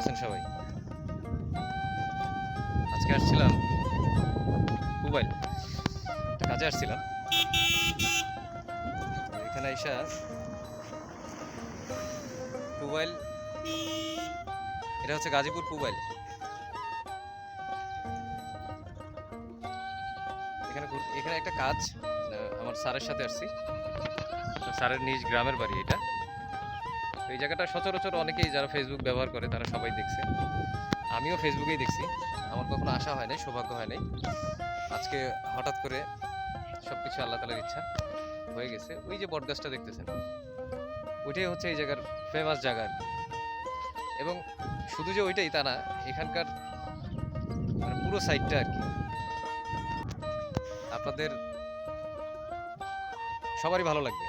আছেন সবাই? আজকে আসছিলাম মোবাইল কাজে আসছিলাম। এখানে আইসা মোবাইল, এটা হচ্ছে গাজীপুর মোবাইল। এখানে একটা কাজ, আমার স্যারের সাথে আসছি। স্যারের নিজ গ্রামের বাড়ি এটা। এই জায়গাটা সচরাচর অনেকেই যারা ফেসবুক ব্যবহার করে তারা সবাই দেখছে, আমিও ফেসবুকেই দেখছি। আমার কখনো আসা হয় নাই, সৌভাগ্য হয় নাই। আজকে হঠাৎ করে সবকিছু আল্লাহ তাআলার ইচ্ছা হয়ে গেছে। ওই যে বটগাছটা দেখতেছেন, ওইটাই হচ্ছে এই জায়গার ফেমাস জায়গা আর কি। এবং শুধু যে ওইটাই তা না, এখানকার মানে পুরো সাইডটা আর কি আপনাদের সবারই ভালো লাগবে,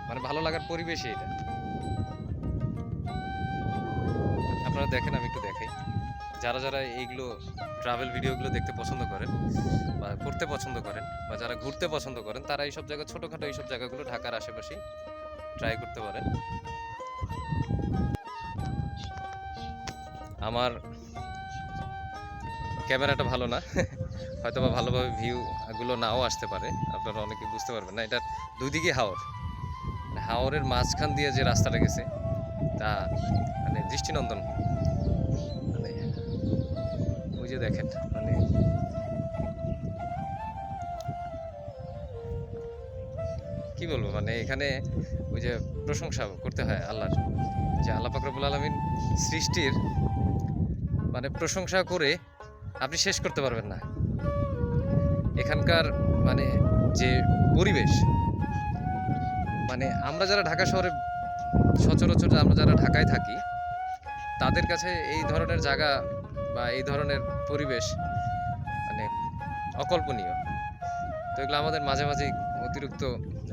মানে ভালো লাগার পরিবেশই এটা। আপনারা দেখেন, আমি একটু দেখাই। যারা যারা এইগুলো ট্রাভেল ভিডিওগুলো দেখতে পছন্দ করেন বা করতে পছন্দ করেন বা যারা ঘুরতে পছন্দ করেন, তারা এইসব জায়গা, ছোটোখাটো এইসব জায়গাগুলো ঢাকার আশেপাশেই ট্রাই করতে পারেন। আমার ক্যামেরাটা ভালো না, হয়তো বা ভালোভাবে ভিউগুলো নাও আসতে পারে, আপনারা অনেকে বুঝতে পারবেন না। এটার দুই দিকে হাওর, মানে হাওরের মাঝখান দিয়ে যে রাস্তাটা গেছে তা মানে দৃষ্টিনন্দন। মানে ওই যে দেখেন, মানে কি বলবো, মানে এখানে ওই যে প্রশংসা করতে হয় আল্লাহর, যে আল্লাহ পাক রব্বুল আলামিন সৃষ্টির মানে প্রশংসা করে আপনি শেষ করতে পারবেন না। এখানকার মানে যে পরিবেশ, মানে আমরা যারা ঢাকা শহরে সচরাচর, আমরা যারা ঢাকায় থাকি, তাদের কাছে এই ধরনের জায়গা বা এই ধরনের পরিবেশ মানে অকল্পনীয়। তো এগুলো আমাদের মাঝে মাঝে অতিরিক্ত,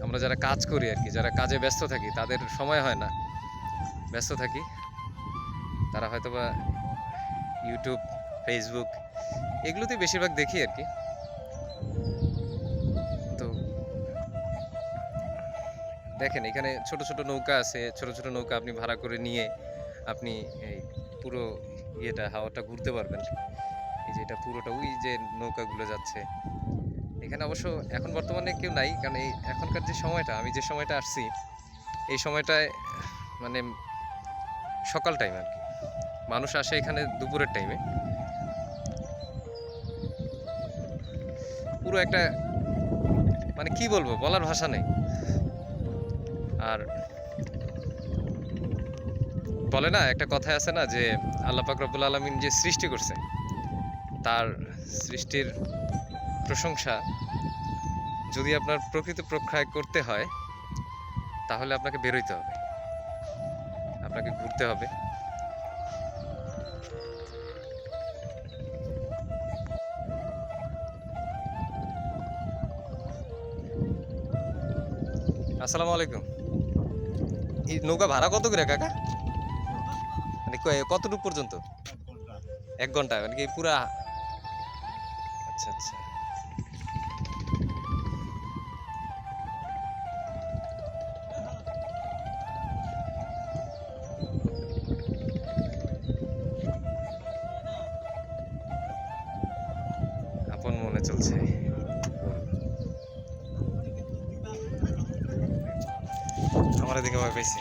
আমরা যারা কাজ করি আর কি, যারা কাজে ব্যস্ত থাকি, তাদের সময় হয় না, ব্যস্ত থাকি, তারা হয়তো বা ইউটিউব, ফেসবুক এগুলোতেই বেশিরভাগ দেখি আর কি। তো দেখেন, এখানে ছোট ছোট নৌকা আছে, ছোট ছোট নৌকা আপনি ভাড়া করে নিয়ে আপনি এই পুরো ইয়েটা, হাওয়াটা ঘুরতে পারবেন। এই যে এটা পুরোটা, ওই যে নৌকাগুলো যাচ্ছে। এখানে অবশ্য এখন বর্তমানে কেউ নাই, কারণ এই এখনকার যে সময়টা, আমি যে সময়টা আসছি, এই সময়টায় মানে সকাল টাইম আর কি, মানুষ আসে এখানে দুপুরের টাইমে। পুরো একটা মানে কি বলবো, বলার ভাষা নেই। আর বলে না, একটা কথায় আছে না, যে আল্লাহ পাক রব্বুল আলামিন যে সৃষ্টি করছে, তার সৃষ্টির প্রশংসা যদি আপনার প্রকৃত প্রখ্যায় করতে হয়, তাহলে আপনাকে বেরোইতে হবে, আপনাকে ঘুরতে হবে। আসসালামু আলাইকুম। এই নৌকা ভাড়া কত করে কাকা? মানে কতটুকু পর্যন্ত? 1 ঘন্টা মানে কি পুরা? আচ্ছা আচ্ছা। আপন মনে চলছে। আমার এদিকে ভয় পাইছে।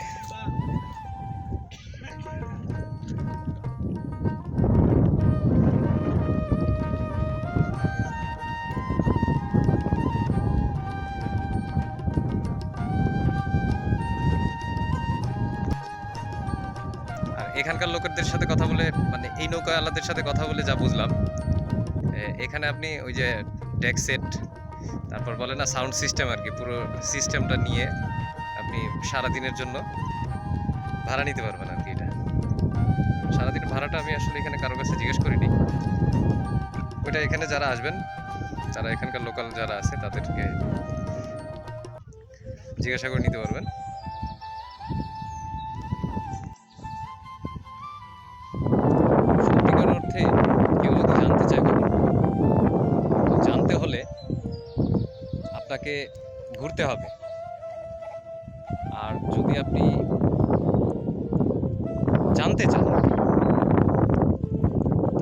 আর এখানকার লোকেদের সাথে কথা বলে, মানে এই নৌকাওয়ালাদের সাথে কথা বলে যা বুঝলাম, এখানে আপনি ওই যে ডেক সেট, তারপর বলে না সাউন্ড সিস্টেম আর কি, পুরো সিস্টেমটা নিয়ে আপনি সারাদিনের জন্য ভাড়া নিতে পারবেন আর কি। এটা সারাদিন ভাড়াটা আমি আসলে এখানে কারোর কাছে জিজ্ঞেস করিনি। ওইটা এখানে যারা আসবেন, যারা এখানকার লোকাল যারা আছে, তাদেরকে জিজ্ঞাসা করে নিতে পারবেন। সত্যিকার অর্থে কেউ যদি জানতে চায়, জানতে হলে আপনাকে ঘুরতে হবে। আর যদি আপনি জানতে চান,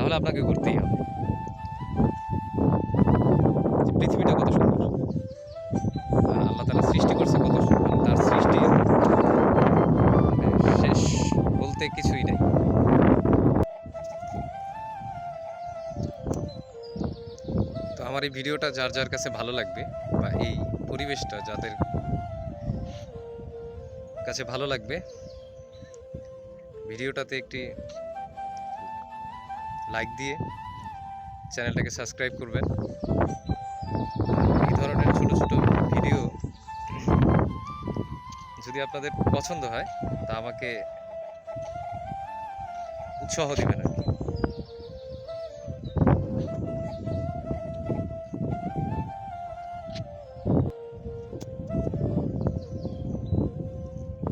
তাহলে আপনাকে ঘুরতেই হবে। যে পৃথিবীটা কত সুন্দর, আল্লাহ তাআলা সৃষ্টি করছে কত সুন্দর, তার সৃষ্টি মানে শেষ বলতে কিছুই নেই। তো আমার এই ভিডিওটা যার যার কাছে ভালো লাগবে, বা এই পরিবেশটা যাদের কাছে ভালো লাগবে, ভিডিওটাতে একটি লাইক দিয়ে চ্যানেলটাকে সাবস্ক্রাইব করবেন। এই ধরনের ছোট ছোট ভিডিও যদি আপনাদের পছন্দ হয় তা আমাকে উৎসাহ দিবেন আর কি।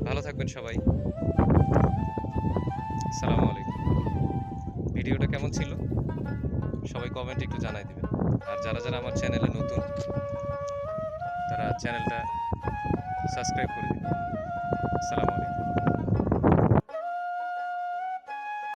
ভালো থাকবেন সবাই। আসসালামু আলাইকুম। ভিডিওটা কেমন ছিল সবাই কমেন্টে একটু জানাই দিবেন। আর যারা যারা আমার চ্যানেলে নতুন তারা চ্যানেলটা সাবস্ক্রাইব করে দিবেন। আসসালামু আলাইকুম।